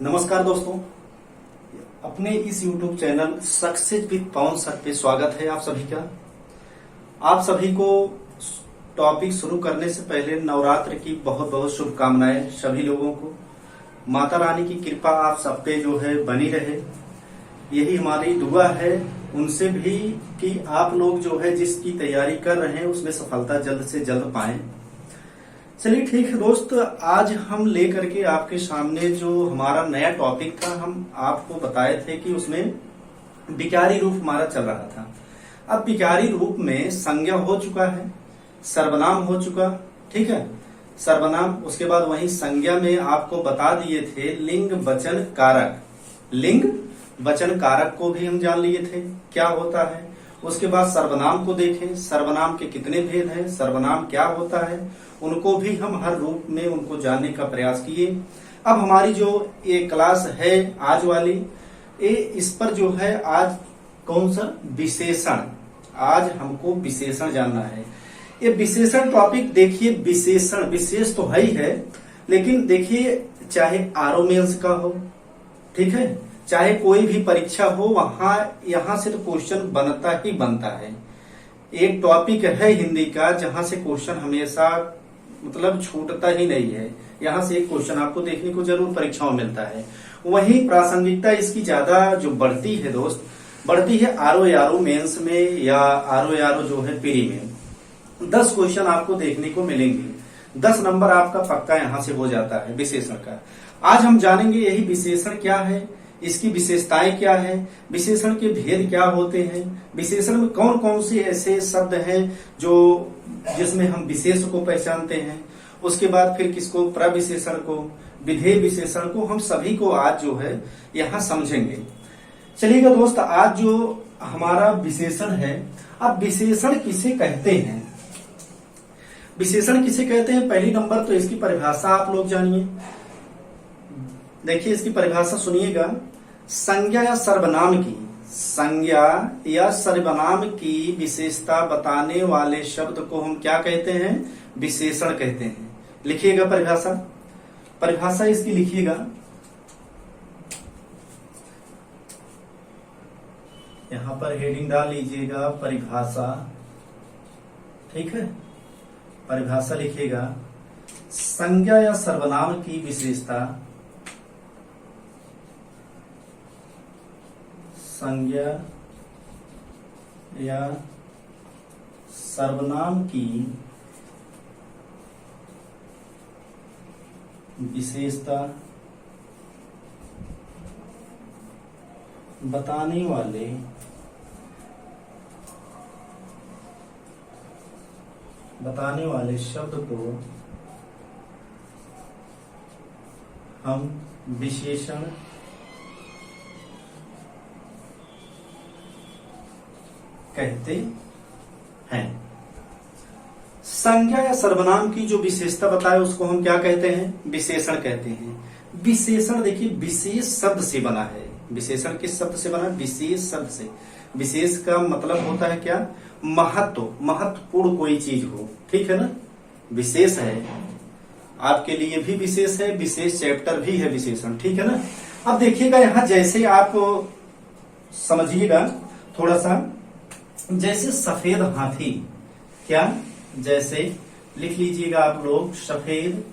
नमस्कार दोस्तों, अपने इस YouTube channel success with Pawan sir पे स्वागत है आप सभी का। आप सभी को टॉपिक शुरू करने से पहले नवरात्र की बहुत बहुत शुभकामनाएं सभी लोगों को। माता रानी की कृपा आप सब पे जो है बनी रहे, यही हमारी दुआ है उनसे भी कि आप लोग जो है जिसकी तैयारी कर रहे हैं उसमें सफलता जल्द से जल्द पाएं। चलिए ठीक है दोस्त, आज हम लेकर के आपके सामने जो हमारा नया टॉपिक था, हम आपको बताए थे कि उसमें विकारी रूप हमारा चल रहा था। अब विकारी रूप में संज्ञा हो चुका है, सर्वनाम हो चुका, ठीक है, सर्वनाम। उसके बाद वही संज्ञा में आपको बता दिए थे लिंग वचन कारक। लिंग वचन कारक को भी हम जान लिए थे क्या होता है। उसके बाद सर्वनाम को देखें, सर्वनाम के कितने भेद हैं, सर्वनाम क्या होता है, उनको भी हम हर रूप में उनको जानने का प्रयास किए। अब हमारी जो ये क्लास है आज वाली, इस पर जो है आज कौन सा विशेषण, आज हमको विशेषण जानना है। ये विशेषण टॉपिक देखिए, विशेषण विशेष तो है ही है, लेकिन देखिए चाहे आरओ मेंस का हो, ठीक है, चाहे कोई भी परीक्षा हो, वहां यहां से तो क्वेश्चन बनता ही बनता है। एक टॉपिक है हिंदी का जहां से क्वेश्चन हमेशा मतलब छूटता ही नहीं है। यहाँ से एक क्वेश्चन आपको देखने को जरूर परीक्षाओं में मिलता है। वहीं प्रासंगिकता इसकी ज्यादा जो बढ़ती है दोस्त, बढ़ती है आरओ मेंस में या आरओ जो है प्री में। 10 क्वेश्चन आपको देखने को मिलेंगे, 10 नंबर आपका पक्का यहाँ से हो जाता है विशेषण का। आज हम जानेंगे यही विशेषण क्या है, इसकी विशेषताएं क्या है, विशेषण के भेद क्या होते हैं, विशेषण में कौन कौन से ऐसे शब्द हैं जो जिसमें हम विशेष को पहचानते हैं। उसके बाद फिर किसको, प्रविशेषण को, विधेय विशेषण को, हम सभी को आज जो है यहाँ समझेंगे। चलिएगा दोस्त, आज जो हमारा विशेषण है, अब विशेषण किसे कहते हैं, विशेषण किसे कहते हैं। पहली नंबर तो इसकी परिभाषा आप लोग जानिए। देखिए इसकी परिभाषा सुनिएगा। संज्ञा या सर्वनाम की, संज्ञा या सर्वनाम की विशेषता बताने वाले शब्द को हम क्या कहते हैं, विशेषण कहते हैं। लिखिएगा परिभाषा, परिभाषा इसकी लिखिएगा। यहां पर हेडिंग डाल लीजिएगा परिभाषा, ठीक है, परिभाषा लिखिएगा। संज्ञा या सर्वनाम की विशेषता, संज्ञा या सर्वनाम की विशेषता बताने वाले शब्द को हम विशेषण कहते हैं। संज्ञा या सर्वनाम की जो विशेषता बताए उसको हम क्या कहते हैं, विशेषण कहते हैं। विशेषण देखिए विशेष शब्द से बना है। विशेषण किस शब्द से बना है, विशेष शब्द से। विशेष का मतलब होता है क्या, महत्व, महत्वपूर्ण कोई चीज हो, ठीक है ना, विशेष है। आपके लिए भी विशेष है, विशेष चैप्टर भी है विशेषण, ठीक है ना। अब देखिएगा यहाँ जैसे आप समझिएगा थोड़ा सा, जैसे सफेद हाथी, क्या, जैसे लिख लीजिएगा आप लोग, सफेद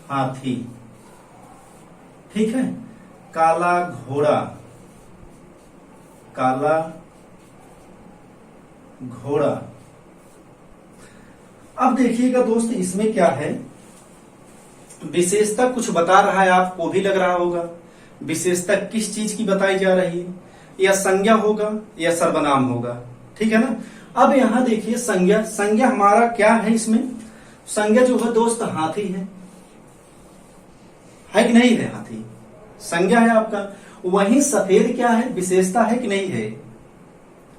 हाथी, ठीक है, काला घोड़ा, काला घोड़ा। अब देखिएगा दोस्त इसमें क्या है, विशेषता कुछ बता रहा है, आपको भी लग रहा होगा विशेषता किस चीज की बताई जा रही है, या संज्ञा होगा या सर्वनाम होगा, ठीक है ना। अब यहां देखिए संज्ञा, संज्ञा हमारा क्या है, इसमें संज्ञा जो है दोस्त हाथी है कि नहीं है, हाथी संज्ञा है आपका। वहीं सफेद क्या है, विशेषता है कि नहीं है,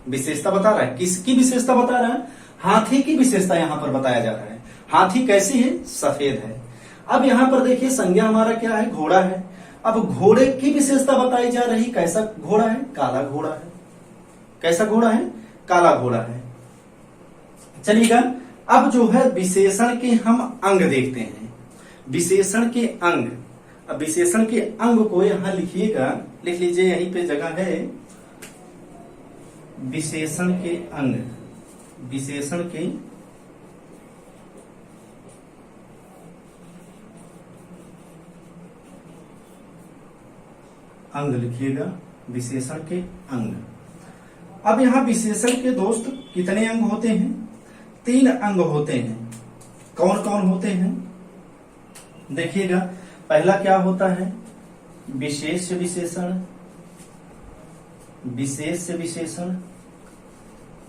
विशेषता बता रहा है। किसकी विशेषता बता रहा है, हाथी की विशेषता यहां पर बताया जा रहा है। हाथी कैसी है, सफेद है। अब यहां पर देखिए संज्ञा हमारा क्या है, घोड़ा है। अब घोड़े की विशेषता बताई जा रही, कैसा घोड़ा है, काला घोड़ा है। कैसा घोड़ा है, काला घोड़ा है। चलिएगा अब जो है विशेषण के हम अंग देखते हैं। विशेषण के अंग, अब विशेषण के अंग को यहां लिखिएगा, लिख लीजिए, यहीं पे जगह है। विशेषण के अंग, विशेषण के अंग लिखिएगा, विशेषण के अंग। अब यहां विशेषण के दोस्त कितने अंग होते हैं? 3 अंग होते हैं। कौन कौन होते हैं? देखिएगा, पहला क्या होता है? विशेष विशेषण, विशेष विशेषण,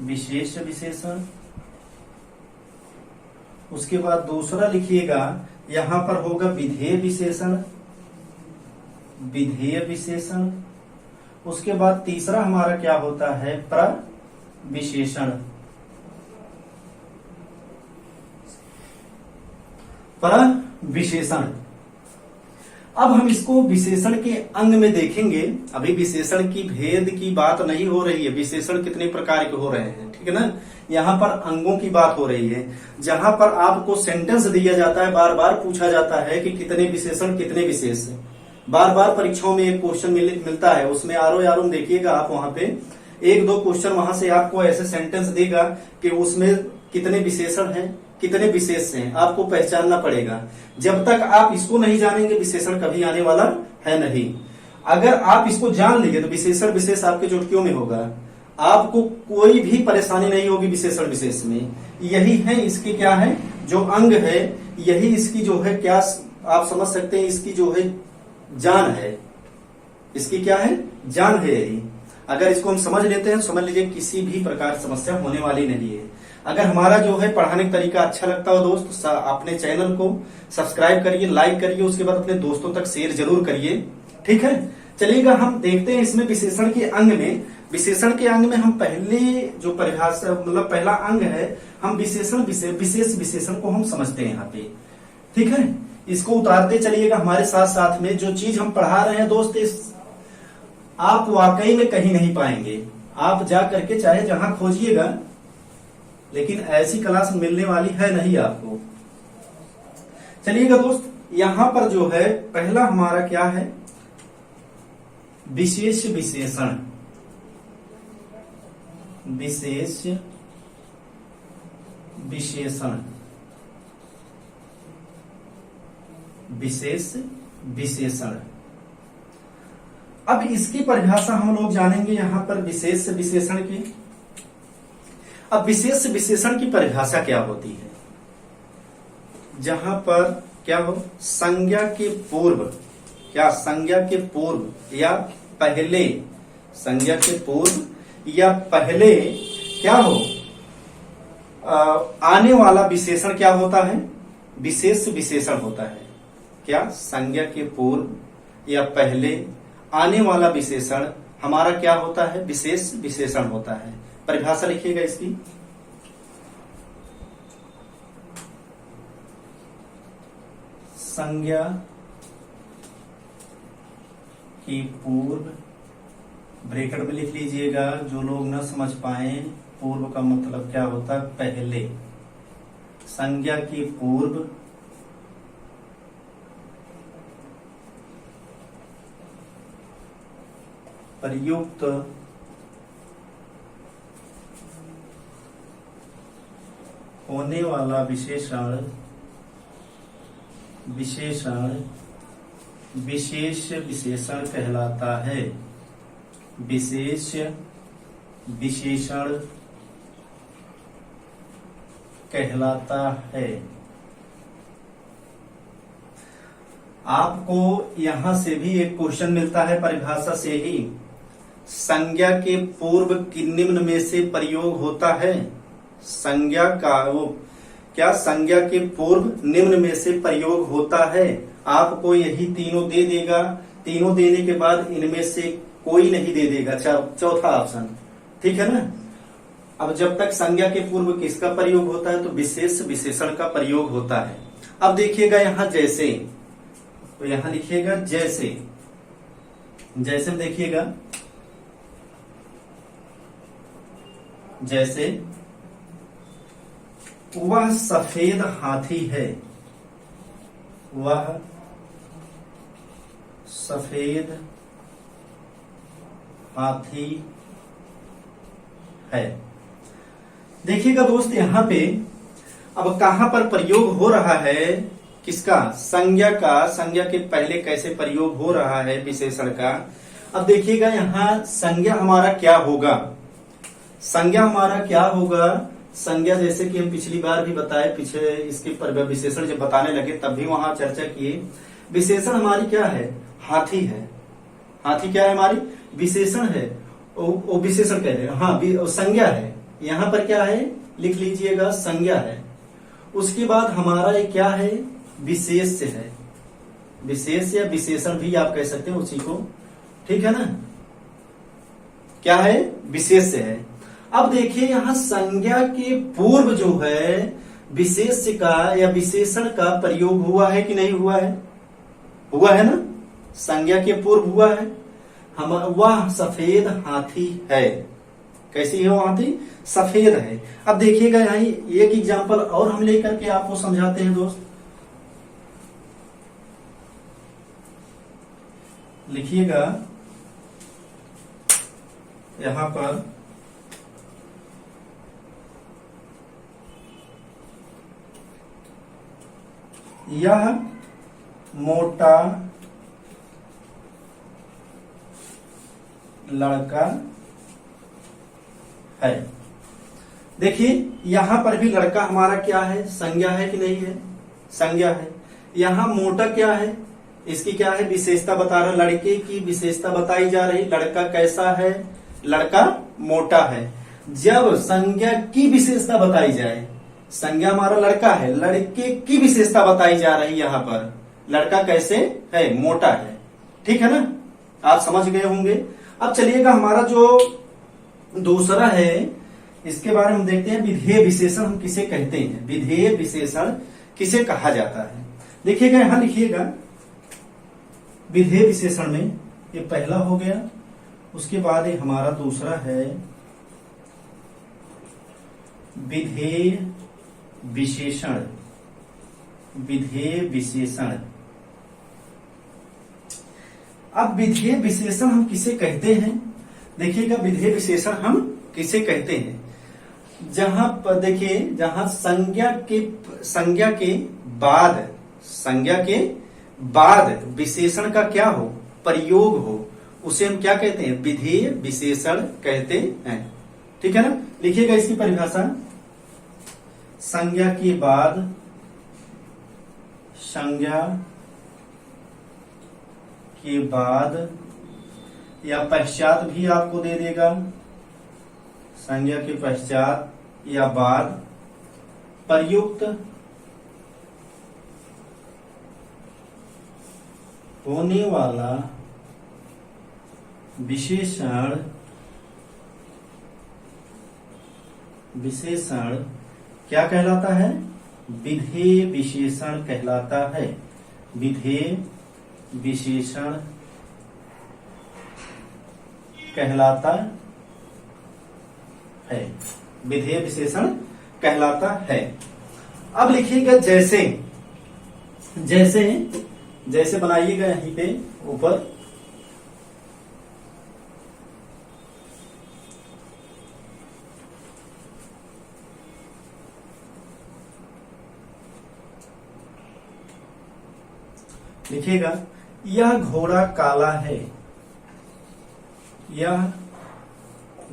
विशेष विशेषण। उसके बाद दूसरा लिखिएगा, यहां पर होगा विधेय विशेषण, विधेय विशेषण। उसके बाद तीसरा हमारा क्या होता है? प्रविशेषण, प्रविशेषण। अब हम इसको विशेषण के अंग में देखेंगे। अभी विशेषण की भेद की बात नहीं हो रही है, विशेषण कितने प्रकार के हो रहे हैं, ठीक है ना। यहाँ पर अंगों की बात हो रही है, जहां पर आपको सेंटेंस दिया जाता है, बार बार पूछा जाता है कि कितने विशेषण कितने विशेष है। बार बार परीक्षाओं में एक क्वेश्चन मिलता है, उसमें आरो देखिएगा आप, वहां पे 1-2 क्वेश्चन वहां से आपको ऐसे सेंटेंस देगा कि उसमें कितने विशेषण हैं, कितने विशेष हैं, आपको पहचानना पड़ेगा। जब तक आप इसको नहीं जानेंगे, विशेषण कभी आने वाला है नहीं। अगर आप इसको जान लीजिए तो विशेषण विशेष आपके चुटकियों में होगा, आपको कोई भी परेशानी नहीं होगी विशेषण विशेष में। यही है इसके क्या है, जो अंग है, यही इसकी जो है क्या आप समझ सकते हैं, इसकी जो है जान है। इसकी क्या है? जान है यही। अगर इसको हम समझ लेते हैं, समझ लीजिए किसी भी प्रकार की समस्या होने वाली नहीं है। अगर हमारा जो है पढ़ाने का तरीका अच्छा लगता हो दोस्त, तो अपने चैनल को सब्सक्राइब करिए, लाइक करिए, उसके बाद अपने दोस्तों तक शेयर जरूर करिए, ठीक है। चलिएगा, हम देखते हैं इसमें विशेषण के अंग में। विशेषण के अंग में हम पहले जो परिभाषा, मतलब पहला अंग है, हम विशेषण विशेष विशेषण को हम समझते हैं यहाँ पे, ठीक है। इसको उतारते चलिएगा हमारे साथ साथ में। जो चीज हम पढ़ा रहे हैं दोस्त, इस आप वाकई में कहीं नहीं पाएंगे। आप जा करके चाहे जहां खोजिएगा, लेकिन ऐसी क्लास मिलने वाली है नहीं आपको। चलिएगा दोस्त, यहां पर जो है पहला हमारा क्या है? विशेष विशेषण, विशेष विशेषण, विशेष विशेषण। अब इसकी परिभाषा हम लोग जानेंगे यहां पर विशेष विशेषण की। अब विशेष विशेषण की परिभाषा क्या होती है? जहां पर क्या हो, संज्ञा के पूर्व, क्या संज्ञा के पूर्व या पहले, संज्ञा के पूर्व या पहले क्या हो, आने वाला विशेषण क्या होता है? विशेष विशेषण होता है। क्या? संज्ञा के पूर्व या पहले आने वाला विशेषण हमारा क्या होता है? विशेष विशेषण होता है। परिभाषा लिखिएगा इसकी। संज्ञा की पूर्व, ब्रैकेट में लिख लीजिएगा, जो लोग न समझ पाए, पूर्व का मतलब क्या होता है? पहले। संज्ञा की पूर्व प्रयुक्त होने वाला विशेषण, विशेषण विशेष विशेषण कहलाता है। विशेष विशेषण कहलाता है। आपको यहां से भी एक क्वेश्चन मिलता है परिभाषा से ही। संज्ञा के पूर्व निम्न में से प्रयोग होता है। संज्ञा का वो क्या, संज्ञा के पूर्व निम्न में से प्रयोग होता है। आपको यही तीनों दे देगा, तीनों देने के बाद इनमें से कोई नहीं दे देगा, चौथा ऑप्शन, ठीक है ना। अब जब तक संज्ञा के पूर्व किसका प्रयोग होता है? तो विशेष विशेषण का प्रयोग होता है। अब देखिएगा यहां जैसे, तो यहां लिखिएगा जैसे, जैसे में देखिएगा, जैसे वह सफेद हाथी है, वह सफेद हाथी है। देखिएगा दोस्त यहाँ पे अब कहां पर प्रयोग हो रहा है, किसका, संज्ञा का, संज्ञा के पहले कैसे प्रयोग हो रहा है विशेषण का। अब देखिएगा यहाँ संज्ञा हमारा क्या होगा, संज्ञा हमारा क्या होगा। संज्ञा जैसे कि हम पिछली बार भी बताए, पिछले इसके विशेषण जब बताने लगे तब भी वहां चर्चा किए। विशेषण हमारी क्या है, हाथी है। हाथी क्या है हमारी, विशेषण है, वो विशेषण कह रहे हैं, हाँ संज्ञा है। यहाँ पर क्या है, लिख लीजिएगा, संज्ञा है। उसके बाद हमारा ये क्या है, विशेष है। विशेष या विशेषण भी आप कह सकते हैं उसी को, ठीक है ना। क्या है, विशेष है। अब देखिए यहाँ संज्ञा के पूर्व जो है विशेष का या विशेषण का प्रयोग हुआ है कि नहीं हुआ है, हुआ है ना। संज्ञा के पूर्व हुआ है। हम वह सफेद हाथी है। कैसी है वो हाथी, सफेद है। अब देखिएगा यहाँ एक एग्जांपल और हम लेकर के आपको समझाते हैं दोस्त। लिखिएगा यहां पर, यह मोटा लड़का है। देखिए यहां पर भी लड़का हमारा क्या है, संज्ञा है कि नहीं है, संज्ञा है। यहां मोटा क्या है, इसकी क्या है, विशेषता बता रहा, लड़के की विशेषता बताई जा रही। लड़का कैसा है, लड़का मोटा है। जब संज्ञा की विशेषता बताई जाए, संज्ञा हमारा लड़का है, लड़के की विशेषता बताई जा रही, यहाँ पर लड़का कैसे है, मोटा है। ठीक है ना, आप समझ गए होंगे। अब चलिएगा हमारा जो दूसरा है, इसके बारे में देखते हैं। विधेय विशेषण हम किसे कहते हैं, विधेय विशेषण किसे कहा जाता है। देखिएगा यहां लिखिएगा, विधेय विशेषण में ये पहला हो गया। उसके बाद ये हमारा दूसरा है विधेय विशेषण। विधेय विशेषण, अब विधेय विशेषण हम किसे कहते हैं, देखिएगा विधेय विशेषण हम किसे कहते हैं, जहां पर देखिए, जहां संज्ञा के बाद, संज्ञा के बाद विशेषण का क्या हो, प्रयोग हो, उसे हम क्या कहते हैं, विधेय विशेषण कहते हैं। ठीक है ना। लिखिएगा इसकी परिभाषा, संज्ञा के बाद, संज्ञा के बाद या पश्चात भी आपको दे देगा, संज्ञा के पश्चात या बाद प्रयुक्त होने वाला विशेषण, विशेषण क्या कहलाता है, विधेय विशेषण कहलाता है। विधेय विशेषण कहलाता है, विधेय विशेषण कहलाता है। अब लिखिएगा जैसे, जैसे जैसे बनाइएगा यहीं पे ऊपर, लिखिएगा यह घोड़ा काला है, यह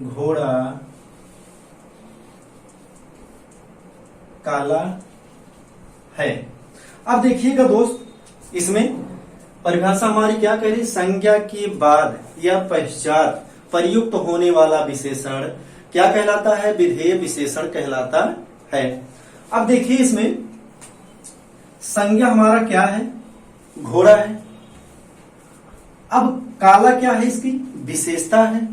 घोड़ा काला है। अब देखिएगा दोस्त, इसमें परिभाषा हमारी क्या कह रही, संज्ञा के बाद या पश्चात प्रयुक्त होने वाला विशेषण क्या कहलाता है, विधेय विशेषण कहलाता है। अब देखिए इसमें संज्ञा हमारा क्या है, घोड़ा है। अब काला क्या है, इसकी विशेषता है,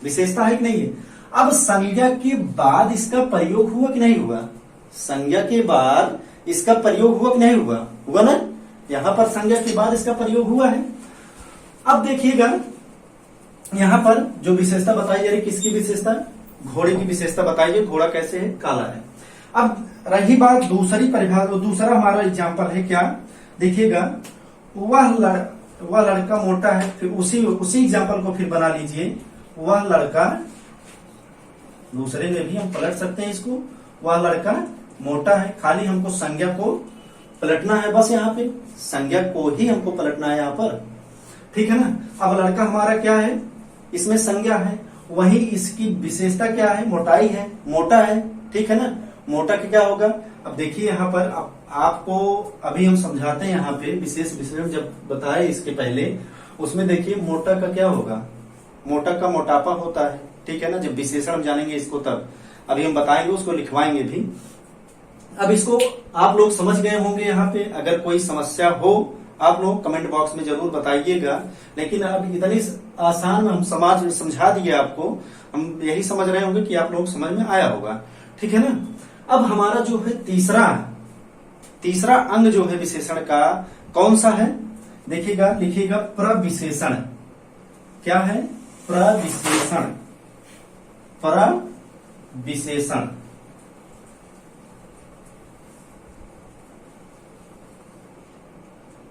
विशेषता है कि नहीं है। अब संज्ञा के बाद इसका प्रयोग हुआ कि नहीं हुआ, संज्ञा के बाद इसका प्रयोग हुआ कि नहीं हुआ, हुआ ना। यहां पर संज्ञा के बाद इसका प्रयोग हुआ है। अब देखिएगा यहां पर जो विशेषता बताई जा रही, किसकी विशेषता, घोड़े की विशेषता बताई गई, घोड़ा कैसे है, काला है। अब रही बात दूसरी परिभाषा, दूसरा हमारा एग्जाम्पल है क्या, देखिएगा वह लड़का मोटा है, फिर उसी एग्जाम्पल को फिर बना लीजिए, वह लड़का, दूसरे में भी हम पलट सकते हैं इसको, वह लड़का मोटा है। खाली हमको संज्ञा को पलटना है, बस यहाँ पे संज्ञा को ही हमको पलटना है यहाँ पर, ठीक है ना। अब लड़का हमारा क्या है, इसमें संज्ञा है, वही इसकी विशेषता क्या है, मोटाई है, मोटा है, ठीक है ना। मोटा का क्या होगा, अब देखिए यहाँ पर आपको अभी हम समझाते हैं यहाँ पे विशेष विशेषण जब बताए इसके पहले, उसमें देखिए मोटा का क्या होगा, मोटा का मोटापा होता है, ठीक है ना। जब विशेषण हम जानेंगे इसको तब, अभी हम बताएंगे, उसको लिखवाएंगे भी। अब इसको आप लोग समझ गए होंगे। यहाँ पे अगर कोई समस्या हो आप लोग कमेंट बॉक्स में जरूर बताइएगा, लेकिन अब इतनी आसान हम समझा दिए आपको, हम यही समझ रहे होंगे कि आप लोग समझ में आया होगा, ठीक है ना। अब हमारा जो है तीसरा अंग जो है विशेषण का कौन सा है, देखिएगा, लिखिएगा प्रविशेषण। क्या है, प्रविशेषण, प्रविशेषण।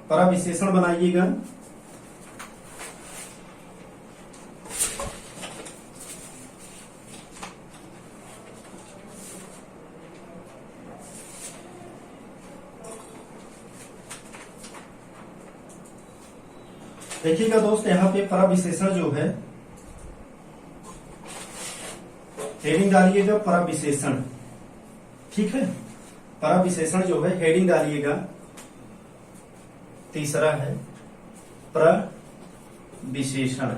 प्रविशेषण बनाइएगा। देखिएगा दोस्त, यहाँ पे प्रविशेषण जो है, हेडिंग डालिएगा प्रविशेषण, ठीक है। प्रविशेषण जो है हेडिंग डालिएगा, तीसरा है प्रविशेषण,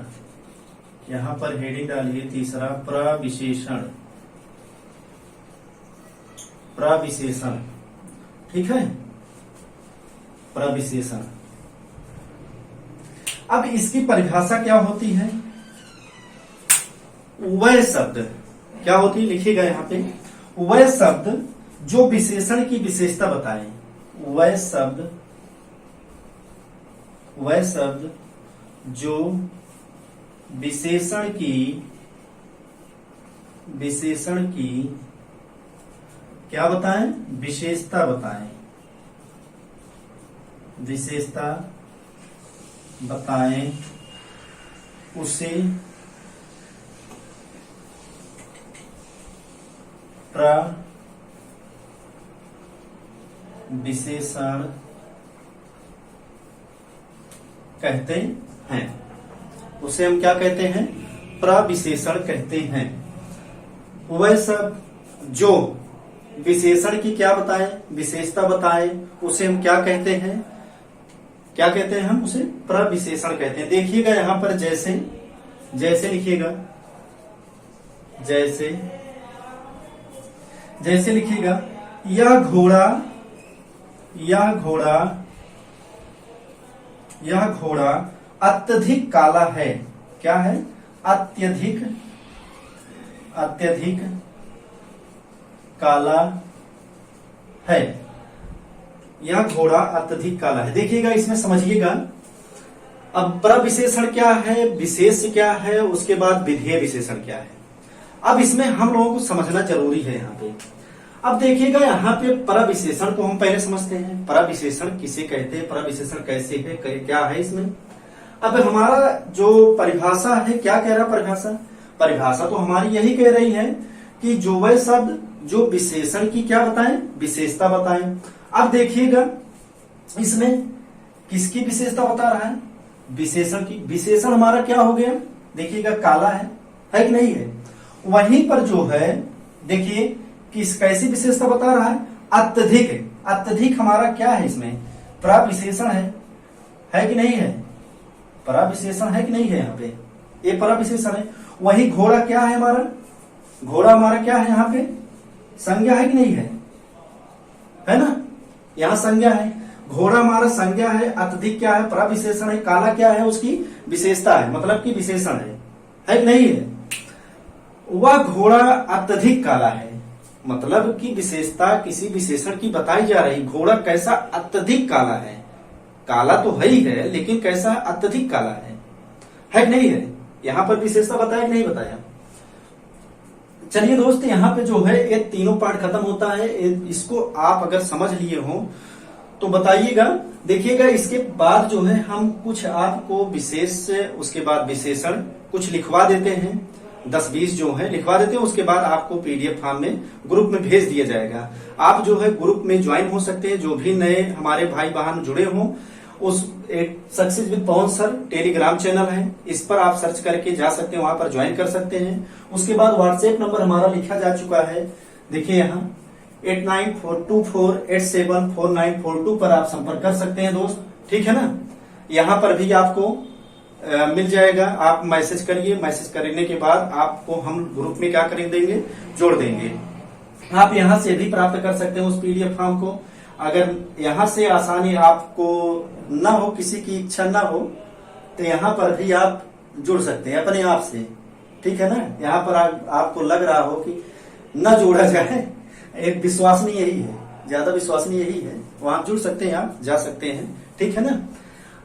यहां पर हेडिंग डालिए तीसरा प्रविशेषण, प्रविशेषण, ठीक है, प्रविशेषण। अब इसकी परिभाषा क्या होती है, वह शब्द क्या होती है, लिखिएगा यहाँ पे, वह शब्द जो विशेषण की विशेषता बताए, वह शब्द जो विशेषण की क्या बताएं, विशेषता बताएं, विशेषता बताएं, उसे प्रविशेषण कहते हैं। उसे हम क्या कहते हैं, प्रविशेषण कहते हैं। वह सब जो विशेषण की क्या बताए, विशेषता बताए, उसे हम क्या कहते हैं, क्या कहते हैं, हम उसे प्रविशेषण कहते हैं। देखिएगा यहां पर जैसे लिखिएगा, जैसे लिखिएगा, यह घोड़ा अत्यधिक काला है। क्या है, अत्यधिक काला है, यह घोड़ा अत्यधिक काला है। देखिएगा इसमें समझिएगा, अब प्रविशेषण क्या है, विशेष क्या है, उसके बाद विधेय विशेषण क्या है। अब इसमें हम लोगों को समझना जरूरी है यहाँ पे। अब देखिएगा यहाँ पे प्रविशेषण को हम पहले समझते हैं, प्रविशेषण किसे कहते हैं, प्रविशेषण कैसे है, क्या है इसमें। अब हमारा जो परिभाषा है, क्या कह रहा परिभाषा तो हमारी यही कह रही है कि जो वह शब्द जो विशेषण की क्या बताएं, विशेषता बताएं। अब देखिएगा इसमें किसकी विशेषता बता रहा है, विशेषण की। विशेषण हमारा क्या हो गया, देखिएगा काला है कि नहीं है। वहीं पर जो है देखिए कैसी विशेषता बता रहा है, अत्यधिक हमारा क्या है, इसमें प्रविशेषण है कि नहीं है, प्रविशेषण है कि नहीं है, यहाँ पे ये प्रविशेषण है। वही घोड़ा क्या है हमारा, घोड़ा हमारा क्या है, यहाँ पे संज्ञा है कि नहीं है ना, यहाँ संज्ञा है। घोड़ा हमारा संज्ञा है, अत्यधिक क्या है, प्रविशेषण है, काला क्या है, उसकी विशेषता है, मतलब कि विशेषण है कि नहीं है। वह घोड़ा अत्यधिक काला है, मतलब कि विशेषता किसी विशेषण की बताई जा रही। घोड़ा कैसा, अत्यधिक काला है, काला तो है ही है, लेकिन कैसा, अत्यधिक काला है कि नहीं है। यहाँ पर विशेषता बताया कि नहीं बताया। चलिए दोस्त, यहाँ पे जो है ये तीनों पार्ट खत्म होता है। इसको आप अगर समझ लिए हो तो बताइएगा। देखिएगा इसके बाद जो है हम कुछ आपको विशेष, उसके बाद विशेषण कुछ लिखवा देते हैं, 10-20 जो है लिखवा देते हैं। उसके बाद आपको पीडीएफ फॉर्म में ग्रुप में भेज दिया जाएगा। आप जो है ग्रुप में ज्वाइन हो सकते हैं, जो भी नए हमारे भाई बहन जुड़े हों। उस success with Pawan sir Telegram channel है, इस पर आप सर्च करके जा सकते हैं, वहां पर ज्वाइन कर सकते हैं। उसके बाद व्हाट्सएप नंबर हमारा लिखा जा चुका है, देखिए यहाँ 8942487442 पर आप संपर्क कर सकते हैं दोस्त, ठीक है ना। यहाँ पर भी आपको मिल जाएगा, आप मैसेज करिए। मैसेज करने के बाद आपको हम ग्रुप में क्या कर देंगे, जोड़ देंगे। आप यहाँ से भी प्राप्त कर सकते हैं उस पीडीएफ फॉर्म को। अगर यहाँ से आसानी आपको ना हो, किसी की इच्छा ना हो, तो यहाँ पर भी आप जुड़ सकते हैं अपने आप से, ठीक है ना। यहाँ पर आपको लग रहा हो कि न जोड़ा जाए, एक विश्वसनीय यही है, ज्यादा विश्वसनीय यही है, वहां जुड़ सकते हैं, आप जा सकते हैं, ठीक है ना।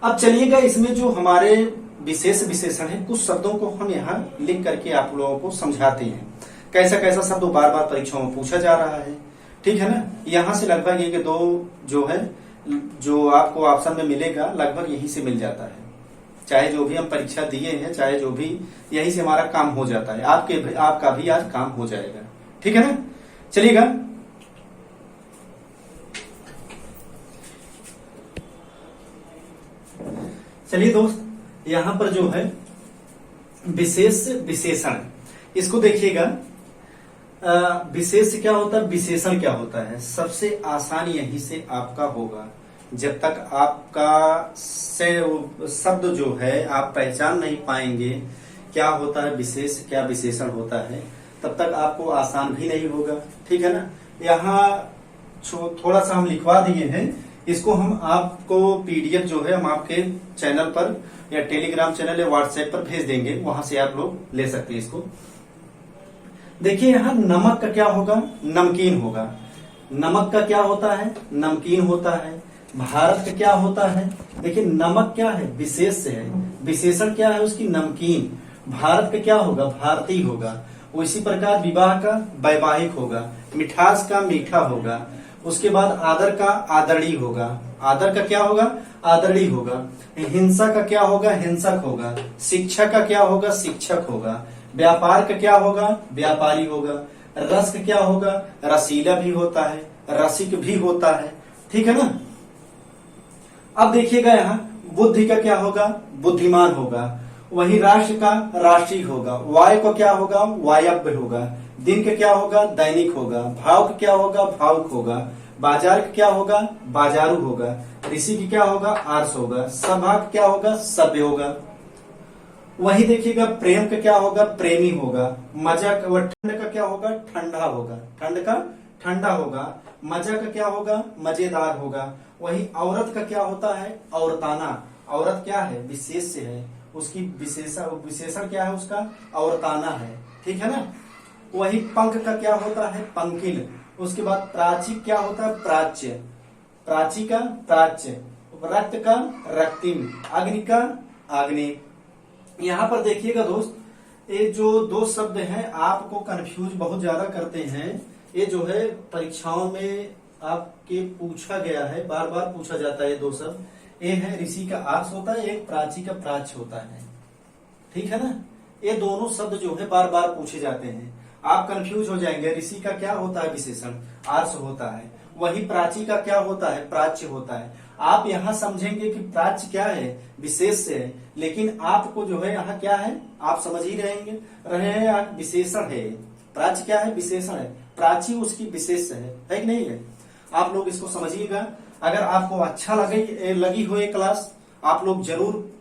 अब चलिएगा, इसमें जो हमारे विशेष विशेषण है, कुछ शब्दों को हम यहाँ लिख करके आप लोगों को समझाते हैं। कैसा कैसा शब्द बार बार परीक्षाओं में पूछा जा रहा है, ठीक है ना। यहाँ से लगभग 1-2 जो है, जो आपको ऑप्शन में मिलेगा, लगभग यही से मिल जाता है। चाहे जो भी हम परीक्षा दिए हैं, चाहे जो भी, यही से हमारा काम हो जाता है। आपका भी आज काम हो जाएगा, ठीक है ना। चलिएगा, चलिए दोस्त, यहां पर जो है विशेष विशेषण, इसको देखिएगा। विशेष क्या होता है, विशेषण क्या होता है। सबसे आसान यही से आपका होगा। जब तक आपका से शब्द जो है आप पहचान नहीं पाएंगे क्या होता है विशेष, क्या विशेषण होता है, तब तक आपको आसान भी नहीं होगा, ठीक है ना। यहाँ थोड़ा सा हम लिखवा दिए हैं, इसको हम आपको पीडीएफ जो है हम आपके चैनल पर या टेलीग्राम चैनल या व्हाट्सएप पर भेज देंगे, वहां से आप लोग ले सकते हैं इसको। देखिए यहाँ नमक का क्या होगा, नमकीन होगा। नमक का क्या होता है, नमकीन होता है। भारत का क्या होता है, देखिए नमक क्या है, विशेष है, विशेषण क्या है उसकी, नमकीन। भारत का क्या होगा, भारतीय होगा। उसी प्रकार विवाह का वैवाहिक होगा, मिठास का मीठा होगा। उसके बाद आदर का आदरणीय होगा, आदर का क्या होगा, आदरणीय होगा। हिंसा का क्या होगा, हिंसक होगा। शिक्षा का क्या होगा, शिक्षक होगा। व्यापार का क्या होगा, व्यापारी होगा। रस का क्या होगा, रसीला भी होता है, रसिक भी होता है, ठीक है ना। अब देखिएगा यहाँ बुद्धि का क्या होगा, बुद्धिमान होगा। वही राष्ट्र का राष्ट्रीय होगा। वायु का क्या होगा, वायव्य होगा। दिन का क्या होगा, दैनिक होगा। भाव का क्या होगा, भावुक होगा। बाजार का क्या होगा, बाजारू होगा। ऋषि की क्या होगा, आर्ष होगा। सभा का क्या होगा, सभ्य होगा। वही देखिएगा प्रेम का क्या होगा, प्रेमी होगा। मजा का, ठंड का क्या होगा, ठंडा होगा, ठंड का ठंडा होगा। मजा का क्या होगा, मजेदार होगा। वही औरत का क्या होता है, औरताना। औरत क्या है, विशेष है, उसकी विशेषण क्या है उसका, औरताना है, ठीक है ना। वही पंख का क्या होता है, पंकिल। उसके बाद प्राची क्या होता है, प्राच्य। प्राची का प्राच्य। रक्त का रक्तिम। अग्नि का आग्नि। यहाँ पर देखिएगा दोस्त, ये जो 2 शब्द हैं आपको कंफ्यूज बहुत ज्यादा करते हैं। ये जो है परीक्षाओं में आपके पूछा गया है, बार बार पूछा जाता है 2 शब्द। एक है ऋषि का आर्ष होता है, एक प्राची का प्राच्य होता है, ठीक है ना। ये दोनों शब्द जो है बार बार पूछे जाते हैं, आप कंफ्यूज हो जाएंगे। ऋषि का क्या होता है, विशेषण, आर्ष होता है। वही प्राची का क्या होता है, प्राच्य होता है। आप यहाँ समझेंगे कि प्राच्य क्या है, विशेष से है, लेकिन आपको जो है यहाँ क्या है, आप समझ ही रहे हैं, विशेषण है। प्राच्य क्या है, विशेषण है। प्राची उसकी विशेष है कि नहीं है। आप लोग इसको समझिएगा। अगर आपको अच्छा लगी हो ये क्लास, आप लोग जरूर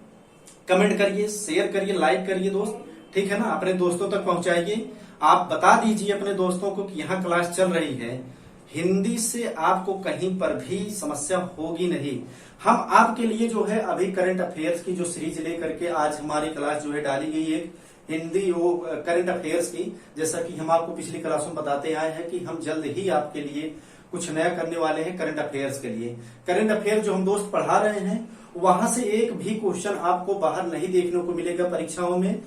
कमेंट करिए, शेयर करिए, लाइक करिए दोस्त, ठीक है ना। अपने दोस्तों तक पहुंचाइए। आप बता दीजिए अपने दोस्तों को कि यहाँ क्लास चल रही है। हिंदी से आपको कहीं पर भी समस्या होगी नहीं। हम आपके लिए जो है अभी करंट अफेयर्स की जो सीरीज लेकर के आज हमारी क्लास जो है डाली गई है, हिंदी वो करंट अफेयर्स की। जैसा कि हम आपको पिछली क्लासों में बताते आए हैं कि हम जल्द ही आपके लिए कुछ नया करने वाले हैं करंट अफेयर्स के लिए। करंट अफेयर जो हम दोस्त पढ़ा रहे हैं, वहां से एक भी क्वेश्चन आपको बाहर नहीं देखने को मिलेगा परीक्षाओं में।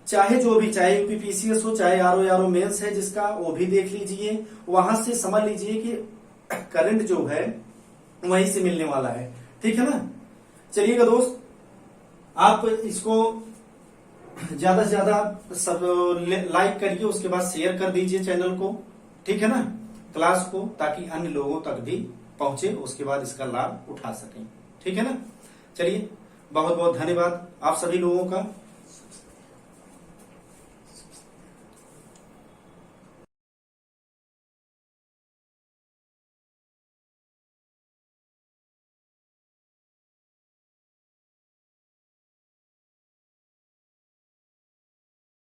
चाहे जो भी, चाहे यूपीपीसीएस हो, चाहे आरओ मेंस है जिसका, वो भी देख लीजिए। वहां से समझ लीजिए कि करंट जो है वहीं से मिलने वाला है। ठीक है ना। चलिएगा दोस्त, आप इसको ज्यादा से ज्यादा सब लाइक करिए, उसके बाद शेयर कर दीजिए चैनल को। ठीक है ना, क्लास को, ताकि अन्य लोगों तक भी पहुंचे, उसके बाद इसका लाभ उठा सकें। ठीक है ना। चलिए, बहुत बहुत धन्यवाद आप सभी लोगों का।